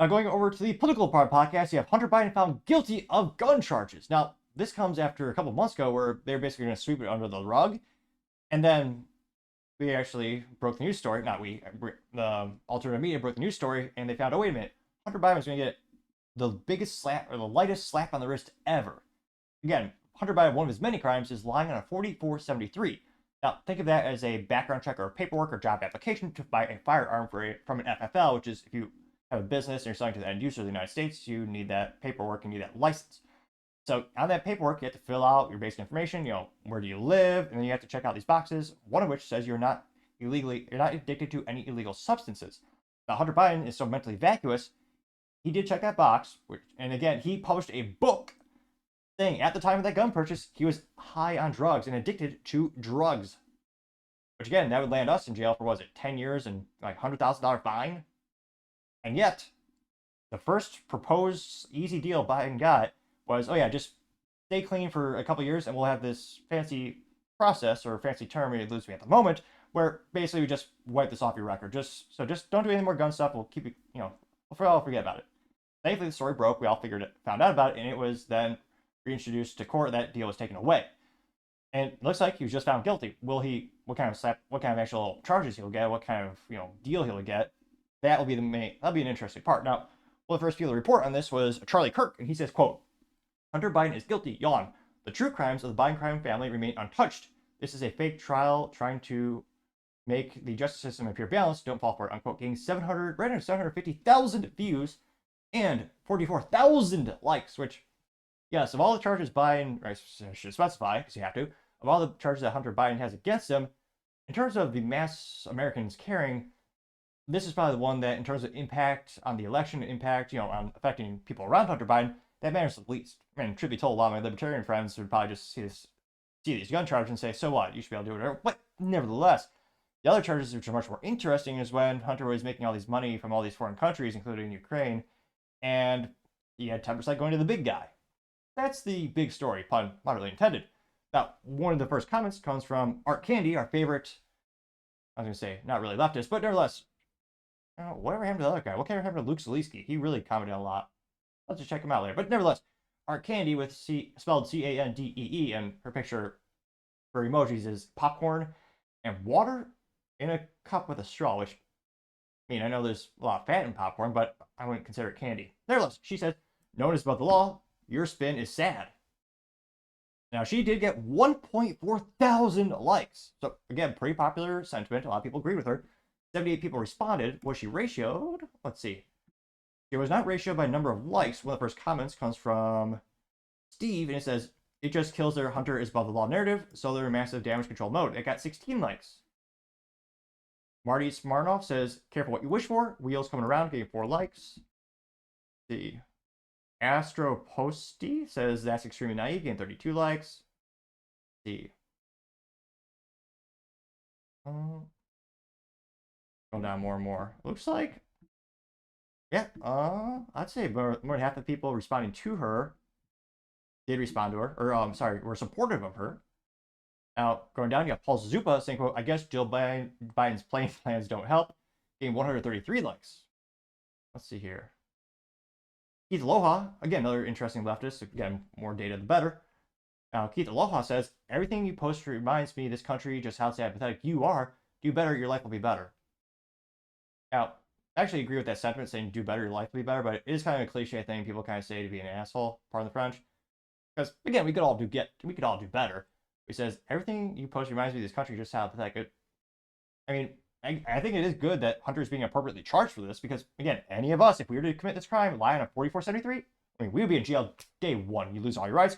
Going over to the political part of the podcast, you have Hunter Biden found guilty of gun charges. Now, this comes after a couple months ago where they're basically going to sweep it under the rug. And then we actually broke the news story. Not we, the alternative media broke the news story, and they found, oh, wait a minute, Hunter Biden was going to get the biggest slap or the lightest slap on the wrist ever. Again, Hunter Biden, one of his many crimes, is lying on a 4473. Now, think of that as a background check or paperwork or job application to buy a firearm from an FFL, which is if you have a business and you're selling to the end user of the United States, you need that paperwork and you need that license. So on that paperwork, you have to fill out your basic information, where do you live, and then you have to check out these boxes, one of which says you're not addicted to any illegal substances. Now, Hunter Biden is so mentally vacuous, he did check that box, and again, he published a book saying at the time of that gun purchase, he was high on drugs and addicted to drugs. Which again, that would land us in jail for, 10 years and like $100,000 fine? And yet, the first proposed easy deal Biden got was, oh yeah, just stay clean for a couple years and we'll have this fancy process or fancy term it eludes me at the moment, where basically we just wipe this off your record. Just don't do any more gun stuff. We'll keep it, we'll forget about it. Thankfully, the story broke. We all found out about it, and it was then reintroduced to court. That deal was taken away. And it looks like he was just found guilty. What kind of actual charges he'll get, what kind of, deal he'll get, that'll be an interesting part. Now, one of the first people to report on this was Charlie Kirk, and he says, quote, Hunter Biden is guilty, yawn. The true crimes of the Biden crime family remain untouched. This is a fake trial trying to make the justice system appear balanced. Don't fall for it, unquote. Getting 750,000 views and 44,000 likes, which, yes, of all the charges Biden, I should specify, because you have to, of all the charges that Hunter Biden has against him, in terms of the mass Americans caring, this is probably the one that, in terms of impact on the election, impact, on affecting people around Hunter Biden, that matters the least. And truth be told, a lot of my libertarian friends would probably just see these gun charges and say, so what? You should be able to do whatever. But nevertheless, the other charges, which are much more interesting, is when Hunter was making all these money from all these foreign countries, including Ukraine, and he had 10% going to the big guy. That's the big story, pun not really intended. Now, one of the first comments comes from Art Candy, our favorite, I was going to say, not really leftist, but nevertheless, whatever happened to the other guy? What kind of happened to Luke Zaleski? He really commented a lot. Let's just check him out later. But nevertheless, Art Candy, with spelled Candee, and her picture for emojis is popcorn and water in a cup with a straw, which, I know there's a lot of fat in popcorn, but I wouldn't consider it candy. Nevertheless, she says, notice about the law, your spin is sad. Now, she did get 1.4 thousand likes. So, again, pretty popular sentiment. A lot of people agree with her. 78 people responded. Was she ratioed? Let's see. She was not ratioed by number of likes. One of the first comments comes from Steve, and it says, it just kills their Hunter is above the law narrative, so they're in massive damage control mode. It got 16 likes. Marty Smarnoff says, careful what you wish for. Wheels coming around, getting 4 likes. Let's see. Astro Posty says, that's extremely naive, getting 32 likes. Let's see. Going down more and more. Looks like, yeah, I'd say more than half the people responding to her did respond to her, or were supportive of her. Now, going down, you have Paul Zupa saying, quote, I guess Jill Biden's plans don't help, getting 133 likes. Let's see here. Keith Aloha, again, another interesting leftist. Again, more data the better. Now, Keith Aloha says, everything you post reminds me of this country, just how sad pathetic you are. Do better, your life will be better. Now, I actually agree with that sentiment, saying do better, your life will be better, but it is kind of a cliche thing people kind of say to be an asshole, pardon the French. Because, again, we could all do better. He says, everything you post reminds me of this country, just how pathetic. I think it is good that Hunter is being appropriately charged for this, because, again, any of us, if we were to commit this crime, lie on a 4473, we would be in jail day one. You lose all your rights,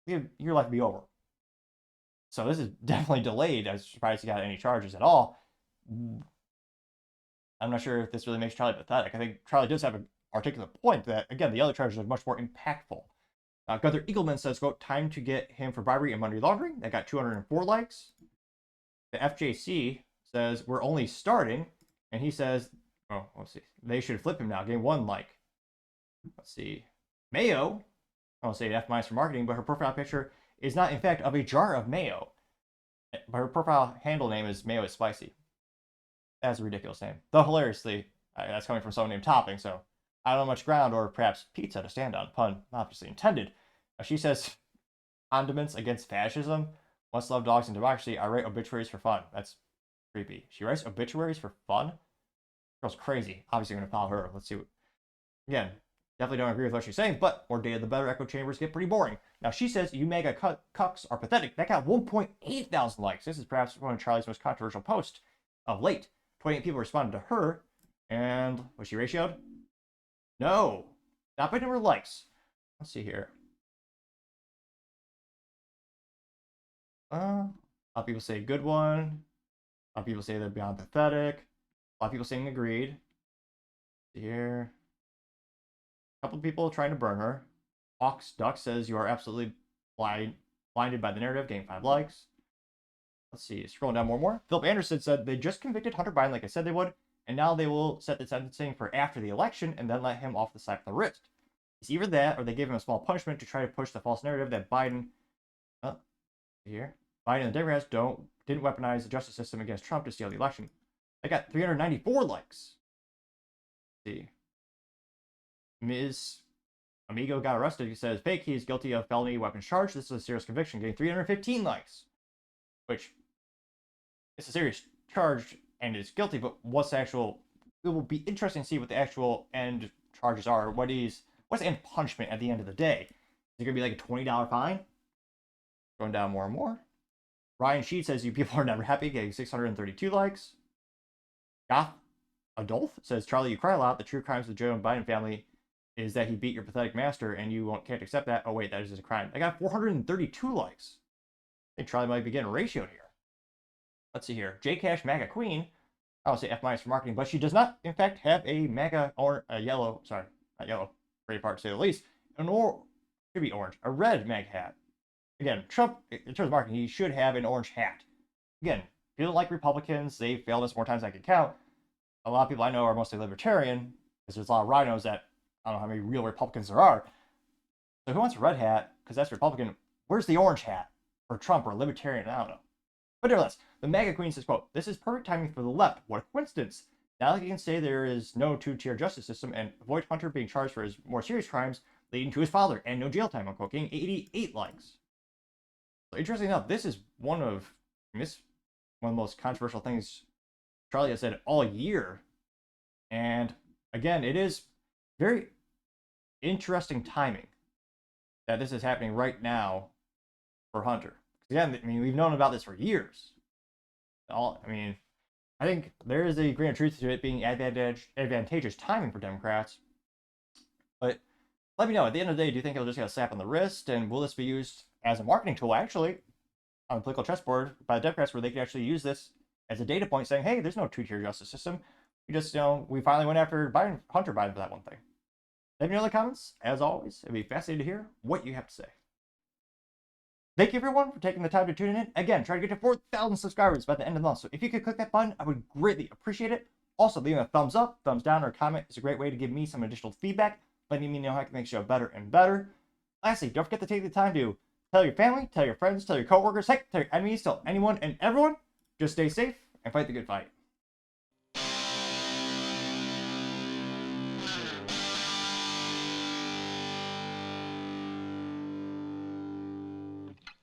your life would be over. So this is definitely delayed. I was surprised he got any charges at all. I'm not sure if this really makes Charlie pathetic. I think Charlie does have an articulate point that, again, the other charges are much more impactful. Gunther Eagleman says, quote, time to get him for bribery and money laundering. That got 204 likes. The FJC says, we're only starting. And he says, oh, let's see. They should flip him now, getting 1 like. Let's see. Mayo, I won't say F- for marketing, but her profile picture is not, in fact, of a jar of mayo. But her profile handle name is Mayo is Spicy. That's a ridiculous name. Though, hilariously, that's coming from someone named Topping, so I don't know much ground or perhaps pizza to stand on. Pun obviously intended. Now she says condiments against fascism. Must love dogs and democracy. I write obituaries for fun. That's creepy. She writes obituaries for fun? Girl's crazy. Obviously, I'm going to follow her. Let's see what. Again, definitely don't agree with what she's saying, but more data the better. Echo chambers get pretty boring. Now, she says, you mega cucks are pathetic. That got 1.8 thousand likes. This is perhaps one of Charlie's most controversial posts of late. 28 people responded to her, and was she ratioed? No. Not by number of likes. Let's see here. A lot of people say good one. A lot of people say they're beyond pathetic. A lot of people saying agreed. Here. A couple of people trying to burn her. Hawks Duck says you are absolutely blinded by the narrative, getting 5 likes. Let's see, scrolling down more. Philip Anderson said they just convicted Hunter Biden like I said they would, and now they will set the sentencing for after the election and then let him off the slap of the wrist. It's either that or they gave him a small punishment to try to push the false narrative that Biden, Biden and the Democrats didn't weaponize the justice system against Trump to steal the election. They got 394 likes. Let's see. Ms. Amigo got arrested. He says fake. He is guilty of felony weapons charge. This is a serious conviction, getting 315 likes. Which, it's a serious charge and is guilty, but what's the actual... It will be interesting to see what the actual end charges are. What's the end punishment at the end of the day? Is it going to be like a $20 fine? Going down more and more. Ryan Sheet says you people are never happy, getting 632 likes. Goth Adolf says, Charlie, you cry a lot. The true crimes of the Joe and Biden family is that he beat your pathetic master and you can't accept that. Oh, wait, that is just a crime. I got 432 likes. I think Charlie might be getting ratioed here. Let's see here. J-Cash MAGA Queen. I would say F- for marketing, but she does not, in fact, have a MAGA or a yellow, sorry, not yellow, great part to say the least, should be orange, a red MAGA hat. Again, Trump, in terms of marketing, he should have an orange hat. Again, if you don't like Republicans, they failed us more times than I can count. A lot of people I know are mostly libertarian, because there's a lot of rhinos that, I don't know how many real Republicans there are. So who wants a red hat, because that's Republican, where's the orange hat? For Trump or libertarian, I don't know. But nevertheless, the MAGA Queen says, quote, this is perfect timing for the left. What a coincidence. Now that you can say there is no two-tier justice system and avoid Hunter being charged for his more serious crimes, leading to his father and no jail time, unquote, getting 88 likes. So interesting enough, this is one of the most controversial things Charlie has said all year. And again, it is very interesting timing that this is happening right now for Hunter. Again, I mean, we've known about this for years. I think there is a grain of truth to it being advantageous timing for Democrats. But let me know, at the end of the day, do you think it'll just get a slap on the wrist? And will this be used as a marketing tool, actually, on the political chessboard by the Democrats, where they can actually use this as a data point saying, hey, there's no two-tier justice system. We finally went after Hunter Biden for that one thing. Let me know in the comments. As always, it'd be fascinating to hear what you have to say. Thank you, everyone, for taking the time to tune in. Again, try to get to 4,000 subscribers by the end of the month. So if you could click that button, I would greatly appreciate it. Also, leaving a thumbs up, thumbs down, or a comment is a great way to give me some additional feedback, letting me know how I can make the show better and better. Lastly, don't forget to take the time to tell your family, tell your friends, tell your coworkers, heck, tell your enemies, tell anyone and everyone. Just stay safe and fight the good fight.